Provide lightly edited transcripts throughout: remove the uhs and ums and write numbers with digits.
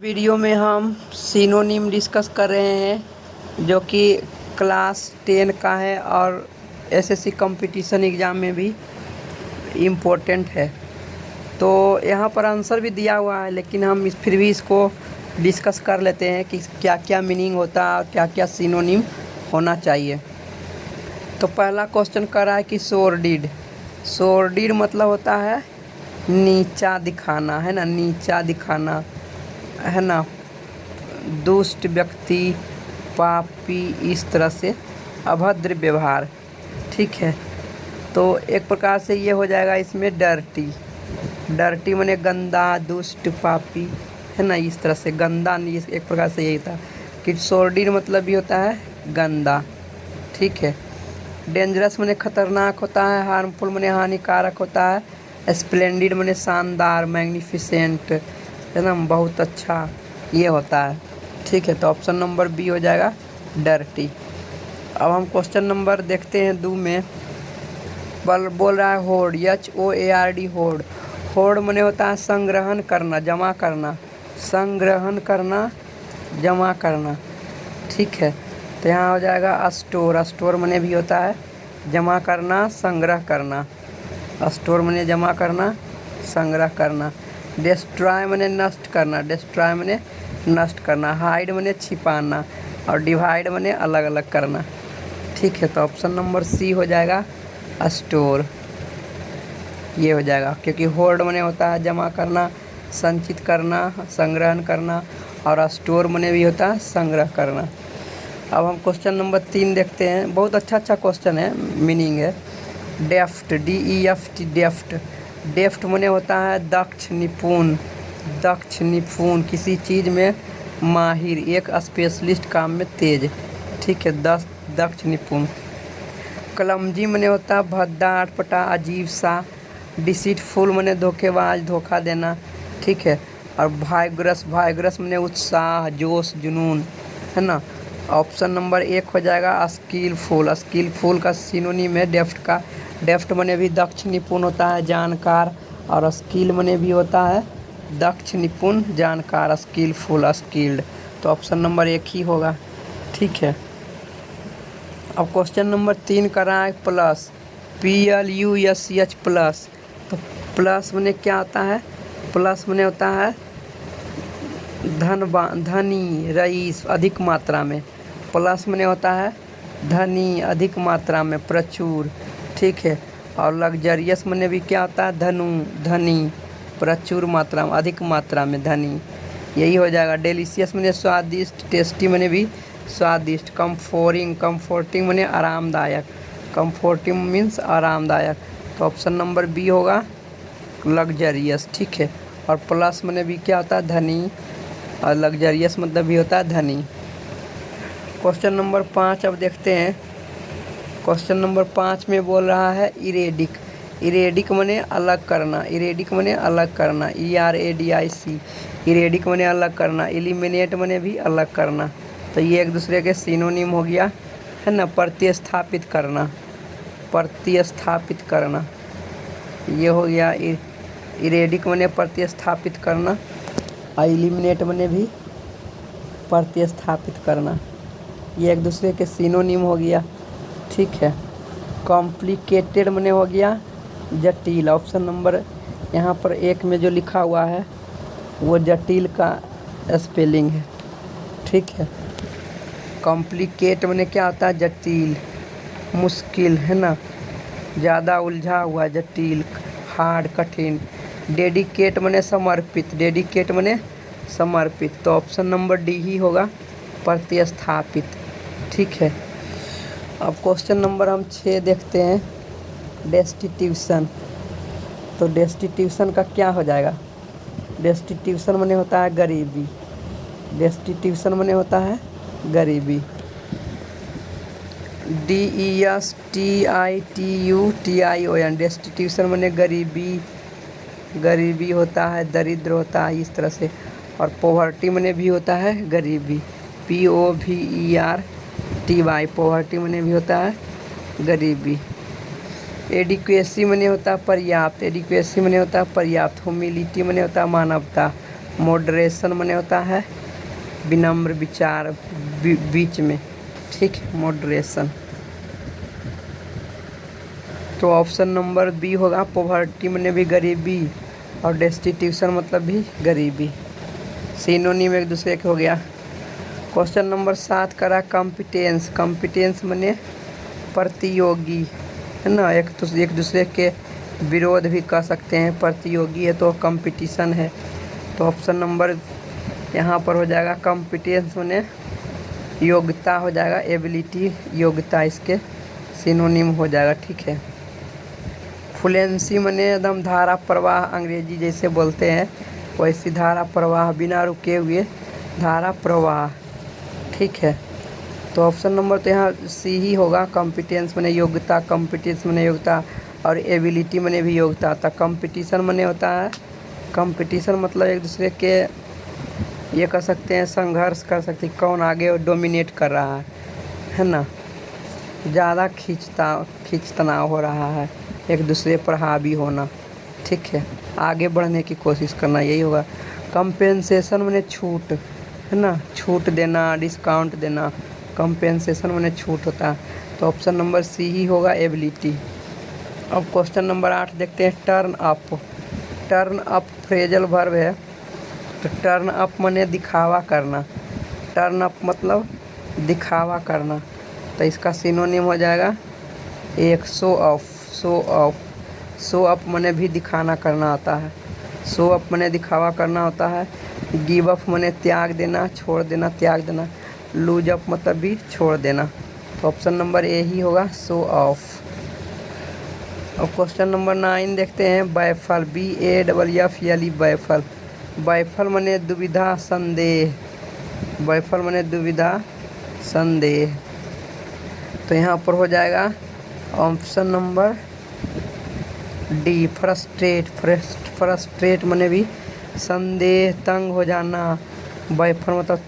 Video में हम synonym discuss कर रहे हैं जो कि क्लास 10 का है और एसएससी कंपटीशन एग्ज़ाम में भी इम्पोर्टेंट है। तो यहाँ पर आंसर भी दिया हुआ है, लेकिन हम फिर भी इसको डिस्कस कर लेते हैं कि क्या क्या मीनिंग होता है और क्या क्या सिनोनिम होना चाहिए। तो पहला क्वेश्चन कर रहा है कि सोरडिड। सोरडिड मतलब होता है नीचा दिखाना, है ना, नीचा दिखाना, है ना, दुष्ट व्यक्ति, पापी, इस तरह से अभद्र व्यवहार। ठीक है, तो एक प्रकार से ये हो जाएगा इसमें डर्टी। डर्टी माने गंदा, दुष्ट, पापी, है ना, इस तरह से गंदा। एक प्रकार से यही था कि सोर्डिड मतलब भी होता है गंदा। ठीक है, डेंजरस माने खतरनाक होता है, हार्मफुल माने हानिकारक होता है, स्प्लेंडिड माने शानदार, मैग्निफिसेंट, है ना, बहुत अच्छा ये होता है। ठीक है, तो ऑप्शन नंबर बी हो जाएगा डर्टी। अब हम क्वेश्चन नंबर देखते हैं 2 में। बोल रहा है होर्ड, HOARD, होर्ड। होर्ड माने होता है संग्रहण करना, जमा करना, संग्रहण करना, जमा करना। ठीक है, तो यहाँ हो जाएगा स्टोर। स्टोर माने भी होता है जमा करना, संग्रह करना। स्टोर माने जमा करना, संग्रह करना। डिस्ट्रॉय माने नष्ट करना, डिस्ट्रॉय माने नष्ट करना। हाइड माने छिपाना और डिवाइड माने अलग अलग करना। ठीक है, तो ऑप्शन नंबर सी हो जाएगा स्टोर, ये हो जाएगा, क्योंकि होर्ड माने होता है जमा करना, संचित करना, संग्रहण करना, और स्टोर माने भी होता है संग्रह करना। अब हम क्वेश्चन नंबर 3 देखते हैं। बहुत अच्छा क्वेश्चन है, मीनिंग है डेफ्ट, DEFT, डेफ्ट। डेफ्ट माने होता है दक्ष, निपुण, दक्ष, निपुण, किसी चीज़ में माहिर, एक स्पेशलिस्ट, काम में तेज। ठीक है, दक्ष, निपुण। क्लमजी माने होता है भद्दा, अटपटा, अजीब सा। डिसीटफुल माने धोखेबाज, धोखा देना। ठीक है, और वाइगरस, वाइगरस माने उत्साह, जोश, जुनून, है ना। ऑप्शन नंबर 1 हो जाएगा स्किलफुल। स्किलफुल का सिनोनिम है डेफ्ट का। डेफ्ट माने भी दक्ष, निपुण होता है, जानकार, और स्किल माने भी होता है दक्ष, निपुण, जानकार, स्किलफुल, स्किल्ड। तो ऑप्शन नंबर 1 ही होगा। ठीक है, अब क्वेश्चन नंबर 3 कर रहा है प्लस, PLUSH, प्लस। तो प्लस माने क्या होता है? प्लस माने होता है धनी, रईस, अधिक मात्रा में। प्लस माने होता है धनी, अधिक मात्रा में, प्रचुर। ठीक है, और लग्जरियस माने भी क्या होता है? धनी, प्रचुर मात्रा में, अधिक मात्रा में, धनी, यही हो जाएगा। डिलीशियस माने स्वादिष्ट, टेस्टी माने भी स्वादिष्ट। कंफर्टिंग माने आरामदायक, कंफर्टिंग मीन्स आरामदायक। तो ऑप्शन नंबर बी होगा लग्जरियस। ठीक है, और प्लस माने भी क्या होता है? धनी, और लग्जरियस मतलब भी होता है धनी। क्वेश्चन नंबर 5 अब देखते हैं। क्वेश्चन नंबर 5 में बोल रहा है इरेडिक। इरेडिक माने अलग करना, इरेडिक माने अलग करना, ERADIC। इरेडिक माने अलग करना। एलिमिनेट माने भी अलग करना। तो ये एक दूसरे के सिनोनिम हो गया, है ना। प्रतिस्थापित करना, प्रतिस्थापित करना, ये हो गया। इरेडिक माने प्रतिस्थापित करना, और एलिमिनेट माने भी प्रतिस्थापित करना, ये एक दूसरे के सिनोनिम हो गया। ठीक है, कॉम्प्लिकेटेड माने हो गया जटिल। ऑप्शन नंबर यहाँ पर 1 में जो लिखा हुआ है वो जटिल का स्पेलिंग है। ठीक है, कॉम्प्लिकेट माने क्या होता है? जटिल, मुश्किल, है ना, ज़्यादा उलझा हुआ, जटिल, हार्ड, कठिन। डेडिकेट माने समर्पित, डेडिकेट माने समर्पित। तो ऑप्शन नंबर डी ही होगा, प्रतिस्थापित। ठीक है, अब क्वेश्चन नंबर हम 6 देखते हैं, डेस्टिट्यूशन। तो डेस्टिट्यूशन का क्या हो जाएगा? डेस्टिट्यूशन माने होता है गरीबी, डेस्टिट्यूशन माने होता है गरीबी। DESTITUTION, डेस्टिट्यूशन माने गरीबी, गरीबी होता है, दरिद्र होता है, इस तरह से। और पॉवर्टी माने भी होता है गरीबी, POVERTY, पॉवर्टी माने भी होता है गरीबी। एडिक्वेसी माने होता है पर्याप्त, एडिक्वेसी माने होता है पर्याप्त। ह्यूमिलिटी माने होता है मानवता, मॉडरेशन माने होता है विनम्र विचार बीच में, ठीक, मॉडरेशन। तो ऑप्शन नंबर बी होगा। पॉवर्टी माने भी गरीबी और डेस्टिट्यूशन मतलब भी गरीबी, सिनोनिम एक दूसरे के हो गया। क्वेश्चन नंबर 7 करा कॉम्पिटेंस। कॉम्पिटेंस माने प्रतियोगी, है ना, एक दूसरे के विरोध भी कह सकते हैं। प्रतियोगी है तो कंपटीशन है। तो ऑप्शन नंबर यहाँ पर हो जाएगा कॉम्पिटेंस माने योग्यता हो जाएगा, एबिलिटी योग्यता इसके सिनोनिम हो जाएगा, ठीक है। फ्लुएंसी माने एकदम धारा प्रवाह, अंग्रेजी जैसे बोलते हैं वैसी धारा प्रवाह, बिना रुके हुए धारा प्रवाह, ठीक है। तो ऑप्शन नंबर तो यहाँ सी ही होगा। कॉम्पिटेंस माने योग्यता, कॉम्पिटेंस माने योग्यता और एबिलिटी माने भी योग्यता होता है। कंपटीशन माने होता है, कंपटीशन मतलब एक दूसरे के ये कह सकते हैं संघर्ष कर सकते हैं, कौन आगे डोमिनेट कर रहा है ना, ज़्यादा खींचतनाव हो रहा है, एक दूसरे पर हावी होना, ठीक है, आगे बढ़ने की कोशिश करना, यही होगा। कंपेंसेशन माने छूट, है ना, छूट देना, डिस्काउंट देना, कंपेंसेशन माने छूट होता है। तो ऑप्शन नंबर सी ही होगा, एबिलिटी। अब क्वेश्चन नंबर 8 देखते हैं। Turn up. Turn up phrasal verb है। तो टर्न अप माने दिखावा करना, टर्न अप मतलब दिखावा करना। तो इसका सिनोनिम हो जाएगा एक show off. Show off, show up माने भी दिखाना करना होता है, शो अप माने दिखावा करना होता है। गिव अप माने त्याग देना, छोड़ देना, त्याग देना। लूज अप मतलब भी छोड़ देना। तो ऑप्शन नंबर ए ही होगा, शो ऑफ। अब क्वेश्चन नंबर 9 देखते हैं। Baffle, BAFFLE, baffle. बैफल माने दुविधा संदेह, बैफल माने दुविधा संदेह। तो यहाँ पर हो जाएगा option number D, frustrate. Frustrate माने भी संदेह, तंग हो जाना। बैफल मतलब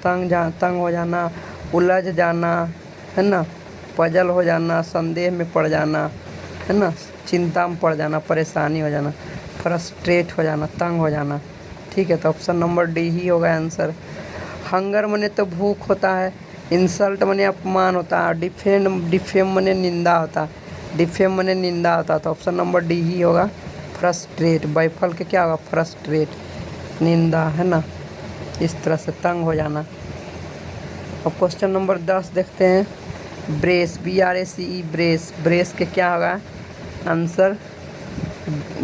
तंग हो जाना, उलझ जाना, है ना, पजल हो जाना, संदेह में पड़ जाना, है ना, चिंता में पड़ जाना, परेशानी हो जाना, फ्रस्ट्रेट हो जाना, तंग हो जाना, ठीक है। तो ऑप्शन नंबर डी ही होगा आंसर। हंगर माने तो भूख होता है। इंसल्ट माने अपमान होता है। डिफेम माने निंदा होता है, डिफेम माने निंदा होता है। तो ऑप्शन नंबर डी ही होगा, फ्रस्ट्रेट। बैफल के क्या होगा, फ्रस्ट्रेट, निंदा, है ना, इस तरह से तंग हो जाना। अब क्वेश्चन नंबर 10 देखते हैं। Brace, BRACE, brace. ब्रेस के क्या होगा आंसर।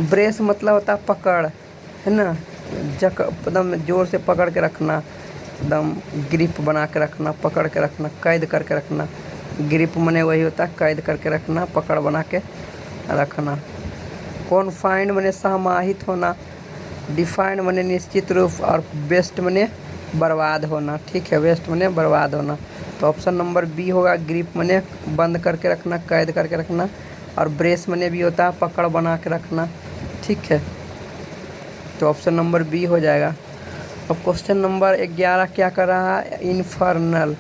ब्रेस मतलब होता है पकड़, है ना, एकदम जोर से पकड़ के रखना, एकदम ग्रिप बना के रखना, पकड़ के रखना, कैद करके रखना। ग्रिप माने वही होता है कैद करके रखना, पकड़ बना के रखना। कॉन्फाइंड माने समाहित होना। डिफाइंड माने निश्चित रूप और वेस्ट माने बर्बाद होना, ठीक है, वेस्ट माने बर्बाद होना। तो ऑप्शन नंबर बी होगा। ग्रिप माने बंद करके रखना, कैद करके रखना, और ब्रेस माने भी होता है पकड़ बना के रखना, ठीक है। तो ऑप्शन नंबर बी हो जाएगा। अब क्वेश्चन नंबर 11 क्या कर रहा है, इन्फर्नल।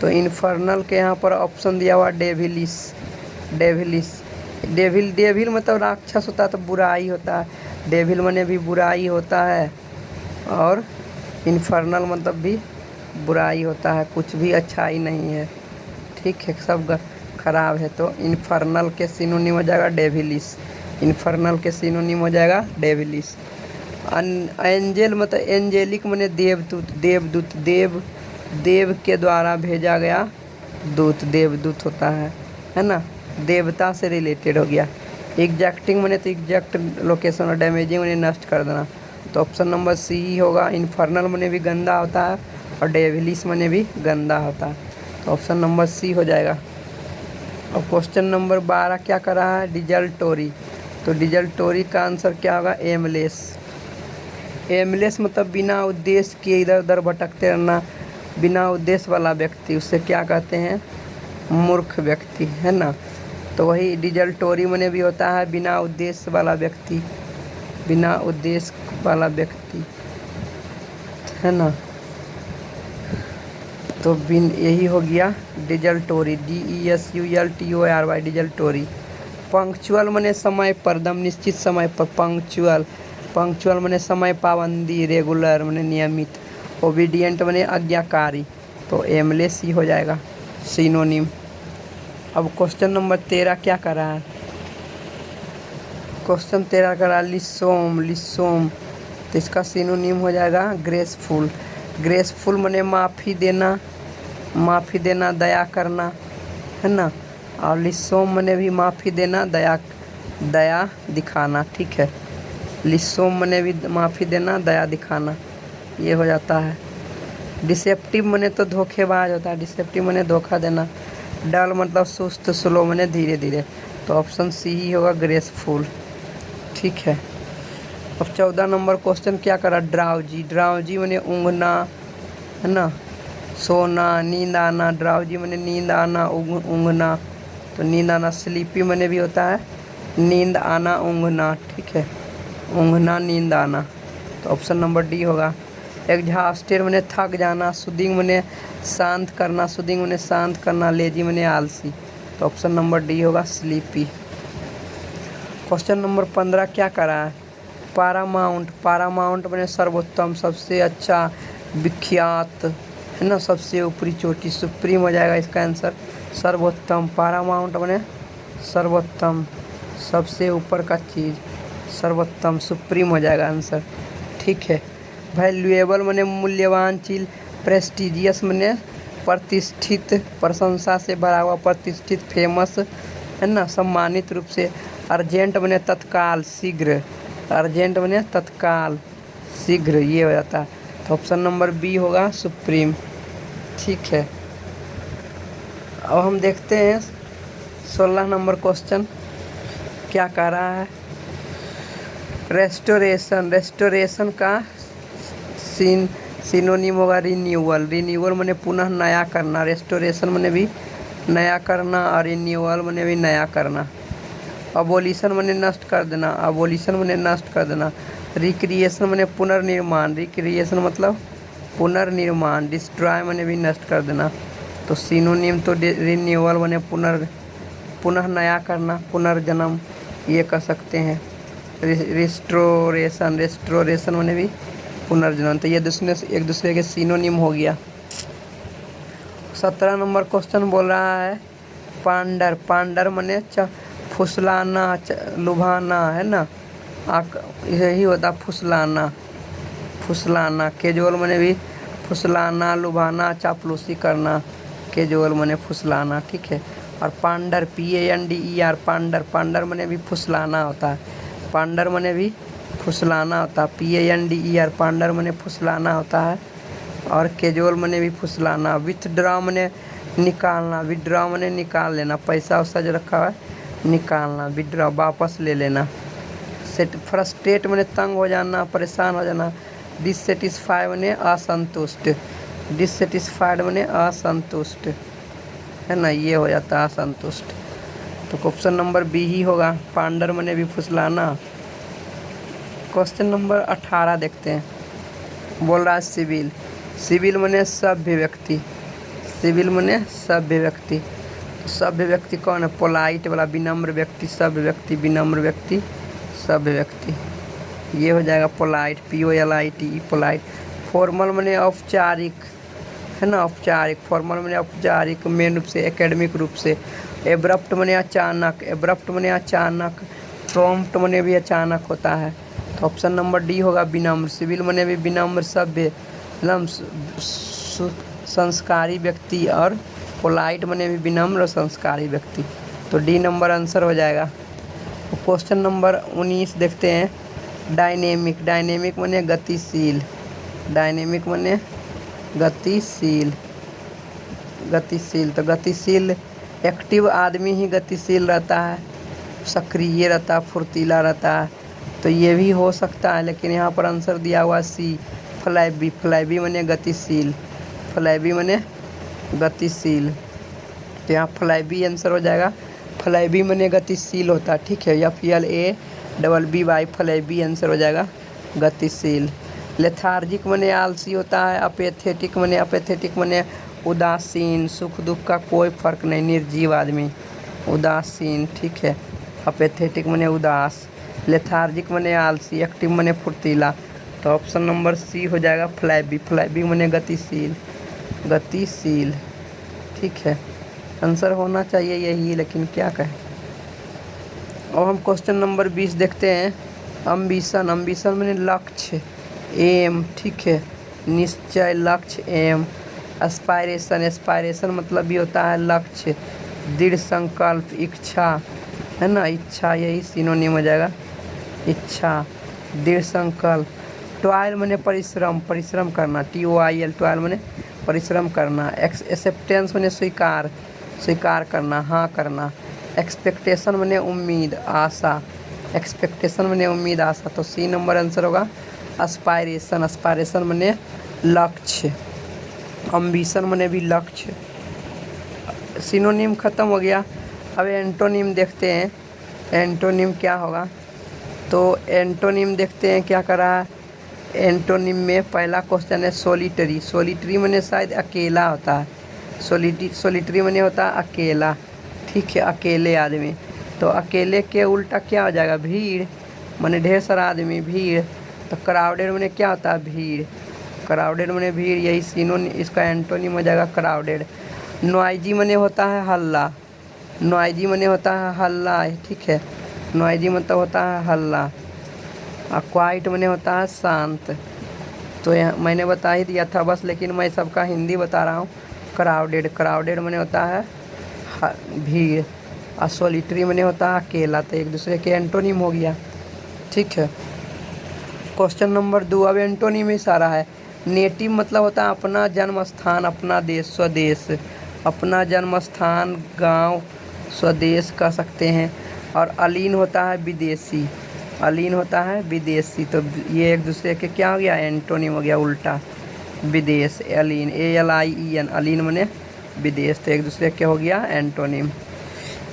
तो इन्फर्नल के यहाँ पर ऑप्शन दिया हुआ डेविलिस। डेविलिस, डेविल मतलब राक्षस होता है, तो बुराई होता है, डेविल माने भी बुराई होता है, और इन्फर्नल मतलब भी बुराई होता है, कुछ भी अच्छाई नहीं है, ठीक है, सब खराब है। तो इन्फर्नल के सिनोनिम हो जाएगा डेविलिस। इन्फर्नल के सिनोनिम हो जाएगा डेविलिस। एंजेल मतलब एंजेलिक माने देवदूत, देवदूत, देव के द्वारा भेजा गया दूत, देवदूत होता है ना, देवता से रिलेटेड हो गया। एग्जैक्टिंग माने तो एग्जैक्ट लोकेशन, और डैमेजिंग माने नष्ट कर देना। तो ऑप्शन नंबर सी ही होगा। इन्फर्नल माने भी गंदा होता है और डेविलिस माने भी गंदा होता है। तो ऑप्शन नंबर सी हो जाएगा। और क्वेश्चन नंबर 12 क्या कर रहा है, डिजल्टोरी। तो डिजल्टोरी का आंसर क्या होगा, एमलेस। एमलेस मतलब बिना उद्देश्य के इधर उधर भटकते रहना, बिना उद्देश्य वाला व्यक्ति, उससे क्या कहते हैं, मूर्ख व्यक्ति, है ना। तो वही डिजल्टोरी माने भी होता है बिना उद्देश्य वाला व्यक्ति, बिना उद्देश्य वाला व्यक्ति, है ना। तो यही हो गया डिजल्टोरी, DESULTORY, डिजल्टोरी। पंक्चुअल माने समय पर, दम निश्चित समय पर, पंक्चुअल। पंक्चुअल मने समय पाबंदी, रेगुलर मने नियमित, ओबीडियंट मने आज्ञाकारी। तो एमलेस ही हो जाएगा सिनोनिम। अब क्वेश्चन नंबर 13 क्या कर रहा है? क्वेश्चन 13 कर रहा है लिसोम। लिसोम तो इसका सिनोनिम हो जाएगा ग्रेसफुल। ग्रेसफुल मने माफ़ी देना, माफ़ी देना, दया करना, है ना। और लिसोम मने भी माफ़ी देना, दया दया दिखाना, ठीक है। लिसोम मने भी माफ़ी देना, दया दिखाना, ये हो जाता है। डिसेप्टिव मने तो धोखेबाज होता है, डिसेप्टिव मने धोखा देना। डल मतलब सुस्त, स्लो मने धीरे धीरे। तो ऑप्शन सी ही होगा ग्रेसफुल, ठीक है। अब 14 नंबर क्वेश्चन क्या करा? ड्राउजी। ड्राउजी मने ऊँघना, है ना, सोना, नींद आना। ड्राउजी मने नींद आना, ऊँघना। तो नींद आना। स्लीपी मने भी होता है नींद आना, ऊँघना, ठीक है। ऊँघना, नींद आना। तो ऑप्शन नंबर डी होगा। एग्जॉस्टेड मने थक जाना। सूदिंग मने शांत करना, सूदिंग मने शांत करना। लेजी मने आलसी। तो ऑप्शन नंबर डी होगा स्लीपी। क्वेश्चन नंबर 15 क्या करा है? पारामाउंट। पारामाउंट मने सर्वोत्तम, सबसे अच्छा, विख्यात, है ना, सबसे ऊपरी चोटी, सुप्रीम हो जाएगा इसका आंसर। सर्वोत्तम, पारामाउंट मने सर्वोत्तम, सबसे ऊपर का चीज़, सर्वोत्तम, सुप्रीम हो जाएगा आंसर, ठीक है। वैल्यूएबल मने मूल्यवान चीज। प्रेस्टिजियस मने प्रतिष्ठित, प्रशंसा से भरा हुआ, प्रतिष्ठित, फेमस, है ना, सम्मानित रूप से। अर्जेंट मने तत्काल, शीघ्र। अर्जेंट मने तत्काल, शीघ्र, ये हो जाता है। तो ऑप्शन नंबर बी होगा सुप्रीम, ठीक है। अब हम देखते हैं 16 नंबर क्वेश्चन क्या कह रहा है? रेस्टोरेशन। रेस्टोरेशन का सिनोनिम होगा रिन्यूअल। रिन्यूअल मने पुनः नया करना। रेस्टोरेशन मने भी नया करना और रिन्यूअल मने भी नया करना। अबोलिशन मने नष्ट कर देना। अबोलिशन मने नष्ट कर देना। रिक्रिएशन मने पुनर्निर्माण। रिक्रिएशन मतलब पुनर्निर्माण। डिस्ट्रॉय मने भी नष्ट कर देना। तो सिनोनिम तो रिन्यूअल मने पुनः नया करना, पुनर्जन्म, ये कर सकते हैं। रिस्टोरेशन, रेस्टोरेशन मने भी पुनर्जन्म। तो ये एक दूसरे के सिनोनिम हो गया। 17 नंबर क्वेश्चन बोल रहा है पांडर। पांडर मने फुसलाना, लुभाना, है ना, यही होता फुसलाना, फुसलाना। केजुअल मने भी फुसलाना, लुभाना, चापलूसी करना। केजुअल मने फुसलाना, ठीक है। और पांडर, PANDER, पांडर, पांडर मने भी फुसलाना होता है। पांडर मने भी फुसलाना होता है। PANDER, पांडर मने फुसलाना होता है। और केजुअल मने भी फुसलाना। विथड्रॉ मने निकालना। विथड्रॉ मने निकाल लेना, पैसा वैसा जो रखा हुआ है निकालना। विथड्रॉ वापस ले लेना। फ्रस्ट्रेट मने तंग हो जाना, परेशान हो जाना। डिससेटिस्फाई मने असंतुष्ट। डिससेटिस्फाइड मने असंतुष्ट, है ना, ये हो जाता है असंतुष्ट। तो ऑप्शन नंबर बी ही होगा। पांडर मने भी फुसलाना। क्वेश्चन नंबर 18 देखते हैं। बोल रहा है सिविल। सिविल मने सभ्य व्यक्ति। सिविल मने सभ्य व्यक्ति। सभ्य व्यक्ति कौन है? पोलाइट वाला, विनम्र व्यक्ति, सभ्य व्यक्ति, विनम्र व्यक्ति, सभ्य व्यक्ति, ये हो जाएगा पोलाइट, POLITE, पोलाइट। फॉर्मल मने औपचारिक, है ना, औपचारिक। फॉर्मल मने औपचारिक, मेन रूप से, एकेडमिक रूप से। एब्रप्ट मने अचानक। एब्रप्ट मने अचानक। प्रॉम्प्ट मने भी अचानक होता है। तो ऑप्शन नंबर डी होगा विनम्र। सिविल मने भी विनम्र, सभ्य, संस्कारी व्यक्ति। और पोलाइट मने भी विनम्र और संस्कारी व्यक्ति। तो डी नंबर आंसर हो जाएगा। तो क्वेश्चन नंबर 19 देखते हैं। डायनेमिक। डायनेमिक मने गतिशील। डायनेमिक मने गतिशील, गतिशील। तो गतिशील, एक्टिव आदमी ही गतिशील रहता है, सक्रिय रहता है, फुर्तीला रहता है। तो ये भी हो सकता है, लेकिन यहाँ पर आंसर दिया हुआ सी, फ्लैबी। फ्लैबी मने गतिशील। फ्लैबी मने गतिशील। तो यहाँ फ्लैबी आंसर हो जाएगा। फ्लैबी मने गतिशील होता है, ठीक है। FLABBY, फ्लैबी आंसर हो जाएगा गतिशील। लेथार्जिक मने आलसी होता है। अपेथेटिक मने उदासीन, सुख दुख का कोई फर्क नहीं, निर्जीव आदमी, उदासीन, ठीक है। अपेथेटिक मने उदास। लेथार्जिक मने आलसी, एक्टिव मने फुर्तीला। तो ऑप्शन नंबर सी हो जाएगा फ्लैबी। फ्लैबी मने गतिशील, गतिशील। ठीक है, आंसर होना चाहिए यही, लेकिन क्या कहें। और हम क्वेश्चन नंबर 20 देखते हैं। अम्बिशन, अम्बिशन मने लक्ष्य, एम। ठीक है, निश्चय, लक्ष्य, एम। एस्पायरेशन, एस्पायरेशन मतलब भी होता है लक्ष्य, दृढ़ संकल्प, इच्छा, है ना, इच्छा, यही सिनोनिम हो जाएगा, इच्छा, दृढ़ संकल्प। टॉयल मने परिश्रम, परिश्रम करना, TOIL, टॉयल मने परिश्रम करना। एक्सेप्टेंस मने स्वीकार, स्वीकार करना, हाँ करना। एक्सपेक्टेशन मने उम्मीद, आशा, एक्सपेक्टेशन मने उम्मीद, आशा। तो सी नंबर आंसर होगा एस्पायरेशन। एस्पायरेशन मने लक्ष्य, अम्बिशन मने भी लक्ष्य। सिनोनिम खत्म हो गया। अब एंटोनिम देखते हैं, एंटोनिम क्या होगा। तो एंटोनिम देखते हैं क्या करा है। एंटोनिम में पहला क्वेश्चन है सोलिटरी। सोलिटरी मने शायद अकेला होता है, सोलिटरी मने होता है अकेला। ठीक है, अकेले आदमी। तो अकेले के उल्टा क्या हो जाएगा, भीड़, मने ढेर सारा आदमी, भीड़। तो क्राउडेड मने क्या होता है, भीड़, क्राउडेड मने भीड़, यही सिनोनिम, इसका एंटोनिम हो जाएगा क्राउडेड। नॉइजी मने होता है हल्ला, नॉइजी मने होता है हल्ला। ठीक है, नॉइजी मतलब होता है हल्ला। और क्वाइट मने होता है शांत। तो यहाँ मैंने बता ही दिया था बस, लेकिन मैं सबका हिंदी बता रहा हूँ। क्राउडेड, क्राउडेड मने होता है भीड़, और सोलिटरी मने होता है अकेला। तो एक दूसरे के एंटोनिम हो गया। ठीक है, क्वेश्चन नंबर 2। अब एंटोनिम ही सारा है। नेटिव मतलब होता है अपना जन्म स्थान, अपना देश, स्वदेश, अपना जन्म स्थान, गांव, स्वदेश कह सकते हैं। और अलीन होता है विदेशी, अलीन होता है विदेशी। तो ये एक दूसरे के क्या हो गया, एंटोनिम हो गया उल्टा, विदेश, अलीन, ALIEN, अलीन मने विदेश। तो एक दूसरे के हो गया एंटोनिम।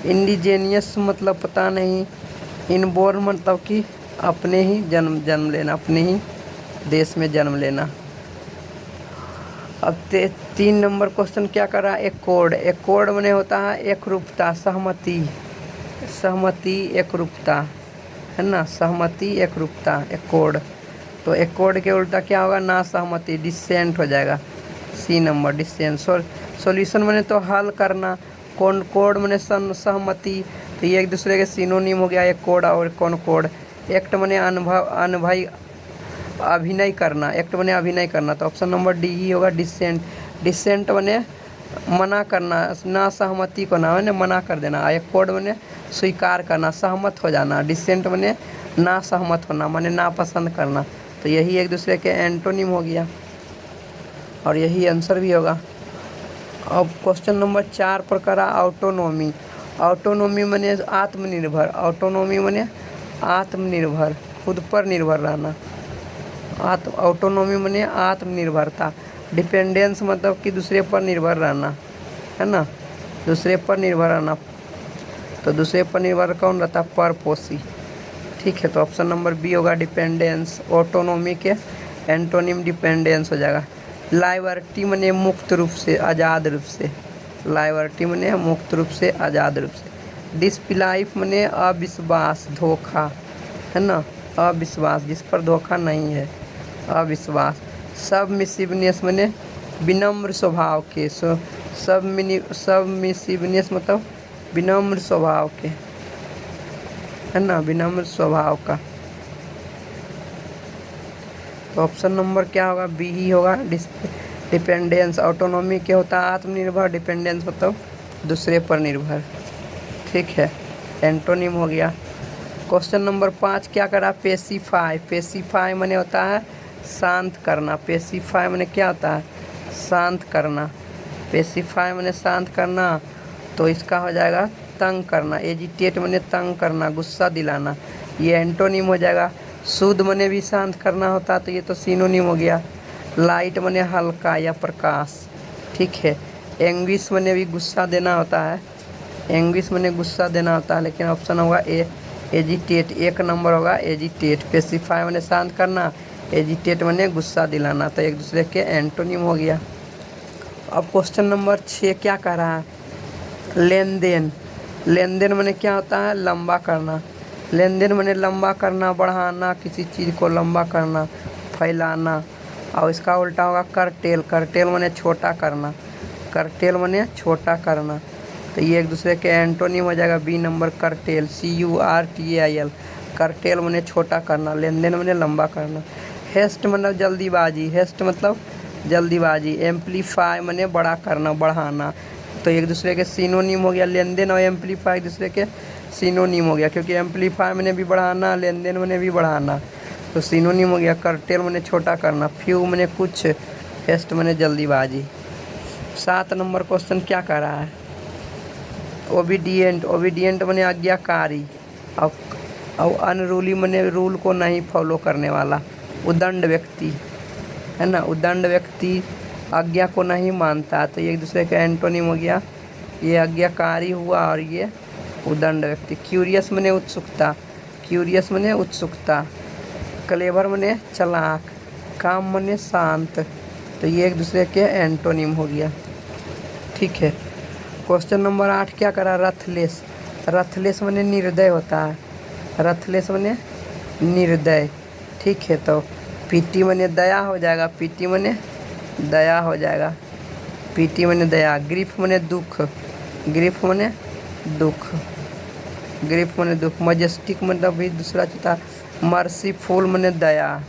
इंडिजेनियस मतलब पता नहीं। इनबोर्न मतलब कि अपने ही जन्म लेना, अपने ही देश में जन्म लेना। अब 3 नंबर क्वेश्चन क्या कर रहा है, एकॉर्ड। एकॉर्ड मने होता है एकरूपता, सहमति, सहमति, एकरूपता, है ना, सहमति, एकरूपता, एकॉर्ड। तो एकॉर्ड के उल्टा क्या होगा, ना सहमति, डिसेंट हो जाएगा, सी नंबर, डिसेंट। सॉल्यूशन मने तो हल करना, कॉनकॉर्ड मने सहमति। तो ये एक दूसरे के सिनोनिम हो गया, एकॉर्ड और कॉनकॉर्ड। एक्ट मने अनुभव, अनुभव, अभिनय करना, एक्ट बने अभिनय करना। तो ऑप्शन नंबर डी ही होगा, डिसेंट। डिसेंट बने मना करना, ना सहमति को ना बने मना कर देना। एकॉर्ड बने स्वीकार करना, सहमत हो जाना। डिसेंट बने ना सहमत होना, माने ना पसंद करना। तो यही एक दूसरे के एंटोनिम हो गया, और यही आंसर भी होगा। अब क्वेश्चन नंबर 4 पर करा ऑटोनोमी। ऑटोनोमी मने आत्मनिर्भर, ऑटोनोमी मने आत्मनिर्भर, खुद पर निर्भर रहना। ऑटोनोमी मने आत्मनिर्भरता। डिपेंडेंस मतलब कि दूसरे पर निर्भर रहना, है ना, दूसरे पर निर्भर रहना। तो दूसरे पर निर्भर कौन रहता है, परपोषी। ठीक है, तो ऑप्शन नंबर बी होगा डिपेंडेंस। ऑटोनोमी के एंटोनिम डिपेंडेंस हो जाएगा। लाइबर्टी मने मुक्त रूप से, आज़ाद रूप से, लाइबर्टी मने मुक्त रूप से, आज़ाद रूप से। डिसबिलीफ मने अविश्वास, धोखा, है ना, अविश्वास, जिस पर धोखा नहीं है, अविश्वास। सबमिसिवनेस मने विनम्र स्वभाव के, सबमिसिवनेस मतलब विनम्र स्वभाव के, है ना, विनम्र स्वभाव का। तो ऑप्शन नंबर क्या होगा, बी ही होगा, डिपेंडेंस। ऑटोनोमी क्या होता है, आत्मनिर्भर। डिपेंडेंस मतलब दूसरे पर निर्भर। ठीक है, एंटोनिम हो गया। क्वेश्चन नंबर 5 क्या करा, पेसिफाई। पेसिफाई मने होता है शांत करना। पेसिफाई मने क्या होता है, शांत करना। पेसिफाई मने शांत करना। तो इसका हो जाएगा तंग करना। एजिटेट मने तंग करना, गुस्सा दिलाना। ये एंटोनिम हो जाएगा। शुद्ध मने भी शांत करना होता है, तो ये तो सिनोनिम हो गया। लाइट मने हल्का या प्रकाश। ठीक है, एंग्विश मने भी गुस्सा देना होता है, एंग्विश मने गुस्सा देना होता है, लेकिन ऑप्शन होगा ए, एजिटेट। 1 नंबर होगा एजिटेट। पेसिफाई मने शांत करना, एजिटेट मने गुस्सा दिलाना। तो एक दूसरे के एंटोनिम हो गया। अब क्वेश्चन नंबर 6 क्या कह रहा है, लेन देन। लेन देन मने क्या होता है, लंबा करना। लेन देन मैंने लंबा करना, बढ़ाना, किसी चीज़ को लंबा करना, फैलाना। और इसका उल्टा होगा करटेल। करटेल मैंने छोटा करना, करटेल मैंने छोटा करना। तो ये एक दूसरे के एंटोनिम हो जाएगा। B number curtail, CURTAIL। Curtail मैंने छोटा करना, लेन देन मैंने लंबा करना। हेस्ट मतलब जल्दीबाजी, हेस्ट मतलब जल्दीबाजी। एम्पलीफाई मैंने बड़ा करना, बढ़ाना। तो एक दूसरे के सिनोनिम हो गया, लेन देन और एम्पलीफाई एक दूसरे के सिनोनिम हो गया, क्योंकि एम्पलीफाई मैंने भी बढ़ाना, लेन देन मैंने भी बढ़ाना, तो सिनोनिम हो गया। करटेल मैंने छोटा करना, फ्यू मैंने कुछ, हेस्ट मैंने जल्दीबाजी। 7 नंबर क्वेश्चन क्या कर रहा है? ओबीडियंट, ओबीडियंट मैंने आज्ञाकारी। और अनरूली मैंने रूल को नहीं फॉलो करने वाला। उदंड व्यक्ति है ना, उदंड व्यक्ति आज्ञा को नहीं मानता, तो ये एक दूसरे का एंटोनिम हो गया। ये आज्ञाकारी हुआ और ये उदंड व्यक्ति। क्यूरियस मैंने उत्सुकता, क्यूरियस मैंने उत्सुकता। क्लेवर मैंने चालाक, काम मैंने शांत, तो ये एक दूसरे के एंटोनिम हो गया। ठीक है। क्वेश्चन नंबर 8 क्या करा? रथलेस। रथलेस मैंने निर्दय होता है, रथलेस मैंने निर्दय। ठीक है, तो पीटी मैंने दया हो जाएगा, पीटी मैंने दया हो जाएगा, पीटी मैंने दया। ग्रीफ मैंने दुख, ग्रीफ मैंने दुख, ग्रीफ मैंने दुख। मजेस्टिक मतलब भी दूसरा चीता। मर्सीफुल मैंने दया,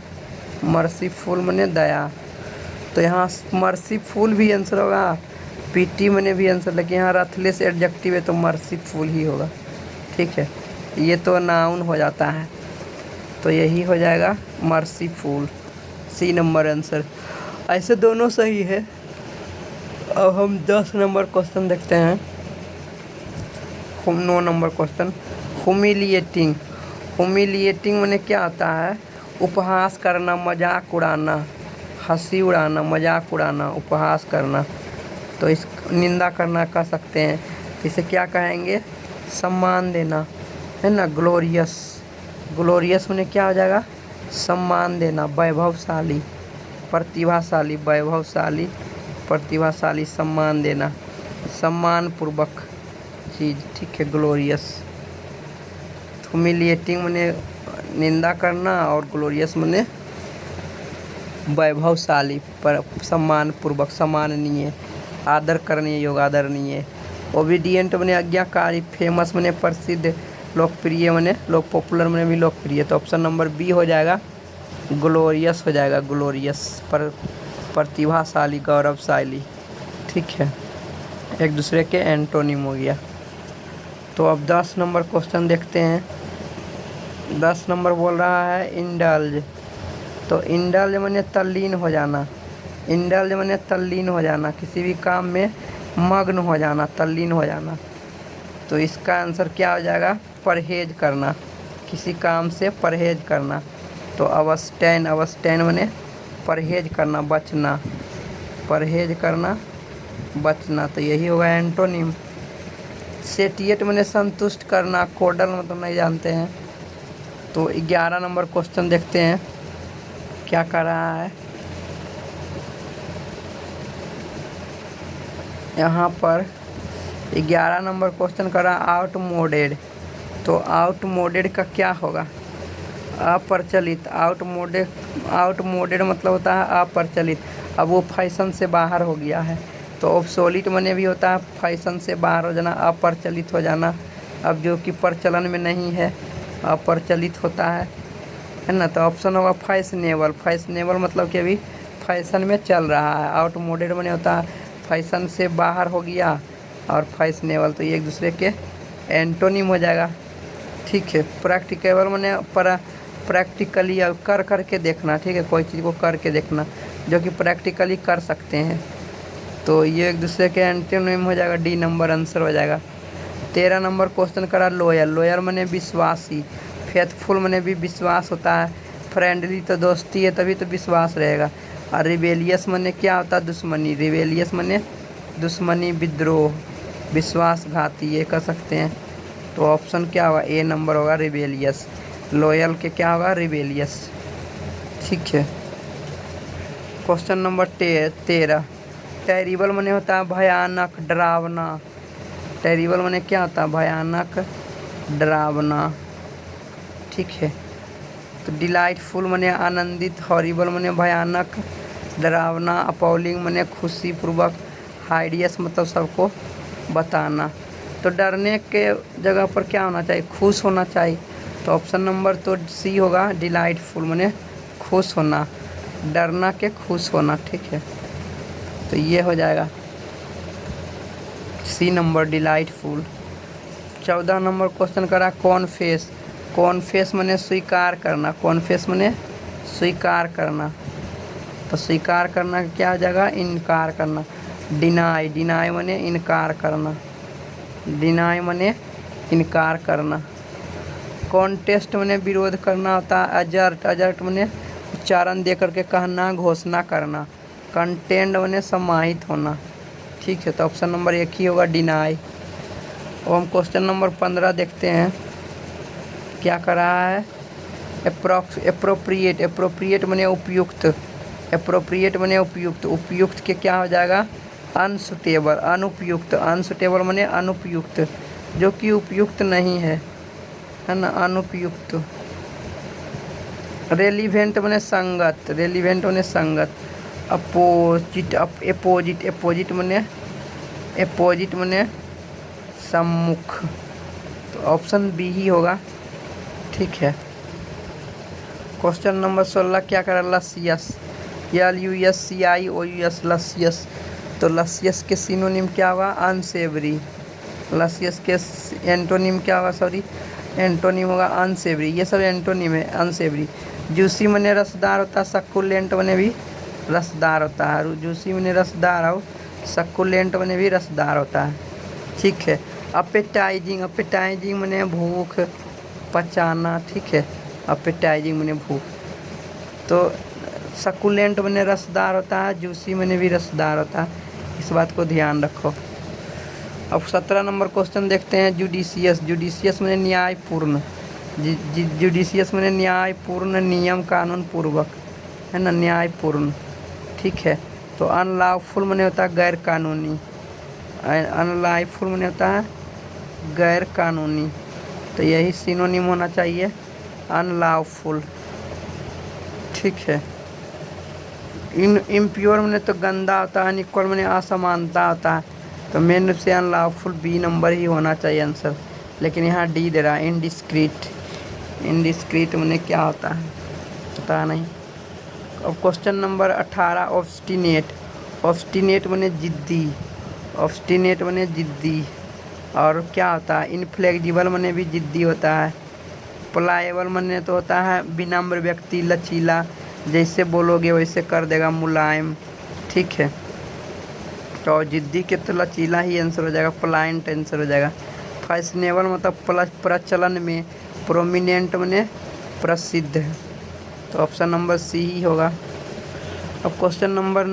मर्सीफुल मैंने दया। तो यहाँ मर्सीफुल भी आंसर होगा, पीटी मैंने भी आंसर, लेकिन यहाँ रथलेस एडजेक्टिव है तो मर्सीफुल ही होगा। ठीक है, ये तो नाउन हो जाता है, तो यही हो जाएगा मर्सीफुल। सी नंबर आंसर। ऐसे दोनों सही है। अब हम 10 नंबर क्वेश्चन देखते हैं। 9 नंबर क्वेश्चन, हुमिलिएटिंग। हुमिलिएटिंग मैंने क्या होता है? उपहास करना, मजाक उड़ाना, हंसी उड़ाना, मजाक उड़ाना, उपहास करना। तो इस निंदा करना कह सकते हैं। इसे क्या कहेंगे? सम्मान देना, है ना, ग्लोरियस। ग्लोरियस मैंने क्या हो जाएगा? सम्मान देना। वैभवशाली, प्रतिभाशाली, वैभवशाली, प्रतिभाशाली, सम्मान देना, सम्मानपूर्वक चीज़। ठीक है, ग्लोरियस। ह्यूमिलिएटिंग मैंने निंदा करना और ग्लोरियस मैंने वैभवशाली, पर सम्मानपूर्वक, सम्माननीय, आदर करने योग्य, आदरणीय। ओबीडियंट मैंने आज्ञाकारी। फेमस मैंने प्रसिद्ध, लोकप्रिय मैंने लोक, पॉपुलर मैंने भी लोकप्रिय। तो ऑप्शन नंबर बी हो जाएगा, ग्लोरियस हो जाएगा, ग्लोरियस, पर प्रतिभाशाली, गौरवशाली। ठीक है, एक दूसरे के एंटोनिम हो गया। तो अब 10 नंबर क्वेश्चन देखते हैं। 10 नंबर बोल रहा है इंडल्ज। तो इंडल्ज मैंने तल्लीन हो जाना, इंडल्ज मैंने तल्लीन हो जाना, किसी भी काम में मग्न हो जाना, तल्लीन हो जाना। तो इसका आंसर क्या हो जाएगा? परहेज करना, किसी काम से परहेज करना। तो अबस्टैन, अबस्टैन मैंने परहेज करना, बचना, परहेज करना, बचना। तो यही होगा एंटोनिम। सेटिएट मैंने संतुष्ट करना, कोडल मतलब नहीं जानते हैं। तो 11 नंबर क्वेश्चन देखते हैं क्या कर रहा है। यहाँ पर 11 नंबर क्वेश्चन कर रहा है आउटमोडेड। तो आउटमोडेड का क्या होगा? अप्रचलित। आउटमोडेड, आउटमोडेड मतलब होता है अप्रचलित, अब वो फैशन से बाहर हो गया है। तो ऑब्सोलीट मैंने भी होता है फैशन से बाहर हो जाना, अप्रचलित हो जाना, अब जो कि प्रचलन में नहीं है, अप्रचलित होता है ना। तो ऑप्शन होगा फैशनेबल। फैशनेबल मतलब कि अभी फैशन में चल रहा है। आउटमोडेड मैंने होता है फैशन से बाहर हो गया, और फैशनेबल, तो ये एक दूसरे के एंटोनिम हो जाएगा। ठीक है। प्रैक्टिकेबल मैंने प्रैक्टिकली कर करके देखना। ठीक है, कोई चीज़ को करके देखना जो कि प्रैक्टिकली कर सकते हैं, तो ये एक दूसरे के एंटोनिम हो जाएगा। डी नंबर आंसर हो जाएगा। 13 नंबर क्वेश्चन करा लॉयल। लॉयल मैंने विश्वासी। फेथफुल मैंने भी विश्वास होता है। फ्रेंडली तो दोस्ती है, तभी तो विश्वास रहेगा। और रिबेलियस मैंने क्या होता है? दुश्मनी। रिबेलियस मैंने दुश्मनी, विद्रोह, विश्वासघाती, ये कह सकते हैं। तो ऑप्शन क्या होगा? ए नंबर होगा, रिबेलियस। लॉयल के क्या होगा? रिबेलियस। ठीक है। Question number 13। टेरिबल मैंने होता है भयानक, डरावना। टेरिबल मैंने क्या होता है? भयानक, डरावना। ठीक है। तो डिलाइटफुल मने आनंदित, हॉरिबल मने भयानक, डरावना, अपॉलिंग मने खुशीपूर्वक, हाइडियस मतलब सबको बताना। तो डरने के जगह पर क्या होना चाहिए, खुश होना चाहिए। तो ऑप्शन नंबर तो सी होगा, डिलाइटफुल मने खुश होना, डरना के खुश होना, ठीक है। तो ये हो जाएगा C number, delightful. 14 number question करा कॉन्फेस। कॉन्फेस मने स्वीकार करना, कॉन्फेस मने स्वीकार करना। तो स्वीकार करना क्या हो जाएगा, इनकार करना। डिनाई, डिनाई मने इनकार करना, डिनाई मने इनकार करना। कॉन्टेस्ट मने विरोध करना होता है। अजर्ट, अजर्ट मने उच्चारण दे करके कहना, घोषणा करना। कंटेंड मने समाहित होना, ठीक है। तो ऑप्शन नंबर एक ही होगा, डिनाई। और हम क्वेश्चन नंबर 15 देखते हैं क्या कर रहा है। एप्रोप्रिएट, एप्रोप्रिएट मने उपयुक्त, एप्रोप्रिएट मने उपयुक्त, उपयुक्त के क्या हो जाएगा, अनसुटेबल, अनुपयुक्त, अनसुटेबल मने अनुपयुक्त, जो कि उपयुक्त नहीं है ना, अनुपयुक्त। रेलिवेंट मने संगत, रेलिवेंट मने संगत। अपोजिट, एपोजिट, एपोजिट मने, एपोजिट मने सम्मुख। तो ऑप्शन बी ही होगा, ठीक है। क्वेश्चन नंबर 16 क्या करा, लसियस, LUSCIOUS, लसियस। तो लसियस के सिनोनिम क्या होगा, अनसेवरी। लसियस के एंटोनिम क्या होगा, सॉरी एंटोनिम होगा अनसेवरी। ये सब एंटोनिम है, अनसेवरी। जूसी मने रसदार होता है, सक्कुलेंट मने भी रसदार होता है। जूसी मने रसदार और सक्कुलेंट मने भी रसदार होता है, ठीक है। अपेटाइजिंग, अपेटाइजिंग मने भूख, पचाना, ठीक है। अपेटाइजिंग मने भूख। तो सक्कुलेंट मने रसदार होता है, जूसी मने भी रसदार होता है, इस बात को ध्यान रखो। अब 17 नंबर क्वेश्चन देखते हैं, जुडिशियस। जुडिशियस मने न्यायपूर्ण, जुडिशियस मने न्यायपूर्ण, नियम कानून पूर्वक, है ना, न्यायपूर्ण, ठीक है। तो अनलॉफुल मने होता है गैर कानूनी, अनलॉफुल मने होता है गैर कानूनी। तो यही सिनोनिम होना चाहिए, अनलॉफुल, ठीक है। इम्प्योर मने तो गंदा होता है, अनइक्वल मने असमानता होता है। तो मेन रूप से अनलॉफुल बी नंबर ही होना चाहिए आंसर, लेकिन यहाँ डी दे रहा है, इनडिस्क्रीट। इनडिस्क्रीट मने क्या होता है पता नहीं। अब क्वेश्चन नंबर 18, ऑब्स्टिनेट। ऑब्स्टिनेट मने जिद्दी, ऑब्स्टिनेट मने जिद्दी। और क्या होता है, इनफ्लेक्सिबल मने भी जिद्दी होता है। प्लाएबल मने तो होता है विनम्र व्यक्ति, लचीला, जैसे बोलोगे वैसे कर देगा, मुलायम, ठीक है। तो जिद्दी के तो लचीला ही आंसर हो जाएगा, प्लाइंट आंसर हो जाएगा। फैशनेबल मतलब प्रचलन में, प्रोमिनेंट मने प्रसिद्ध है। तो ऑप्शन नंबर सी ही होगा। अब क्वेश्चन नंबर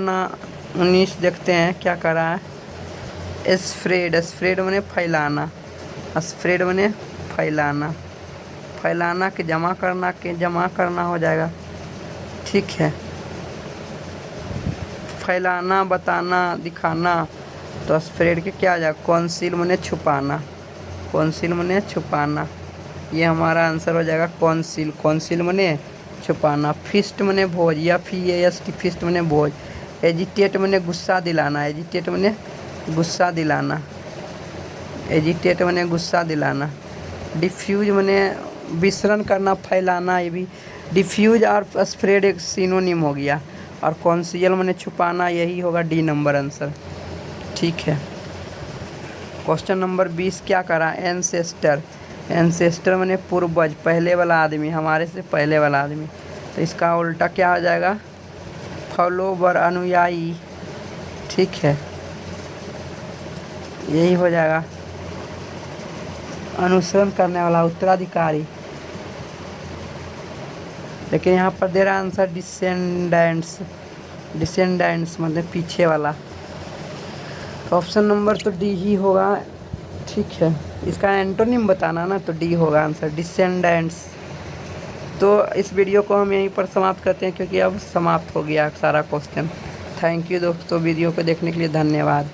19 देखते हैं क्या कर रहा है। स्प्रेड, स्प्रेड मने फैलाना, स्प्रेड मने फैलाना, फैलाना के जमा करना, के जमा करना हो जाएगा, ठीक है। फैलाना, बताना, दिखाना। तो स्प्रेड के क्या आ जाएगा, कॉन्सील मने छुपाना, कॉन्सील मने छुपाना। ये हमारा आंसर हो जाएगा कॉन्सील, कॉन्सील मने छुपाना। फिस्ट मने भोज, या FEAST, फिस्ट मने भोज। एजिटेट मने गुस्सा दिलाना, एजिटेट मने गुस्सा दिलाना, एजिटेट मने गुस्सा दिलाना। डिफ्यूज मने विसरण करना, फैलाना। ये भी डिफ्यूज और स्प्रेड एक सिनोनिम हो गया। और कॉन्सील मने छुपाना, यही होगा डी नंबर आंसर, ठीक है। क्वेश्चन नंबर 20 क्या करा, एंसेस्टर। एंसेस्टर मने पूर्वज, पहले वाला आदमी, हमारे से पहले वाला आदमी। तो इसका उल्टा क्या हो जाएगा, फॉलोवर, अनुयायी, ठीक है। यही हो जाएगा अनुसरण करने वाला, उत्तराधिकारी। लेकिन यहाँ पर दे रहा आंसर डिसेंडेंट्स, डिसेंडेंट्स मतलब पीछे वाला। ऑप्शन नंबर तो डी ही होगा, ठीक है। इसका एंटोनिम बताना ना, तो डी होगा आंसर, डिसेंडेंट्स। तो इस वीडियो को हम यहीं पर समाप्त करते हैं, क्योंकि अब समाप्त हो गया सारा क्वेश्चन। थैंक यू दोस्तों, वीडियो को देखने के लिए धन्यवाद।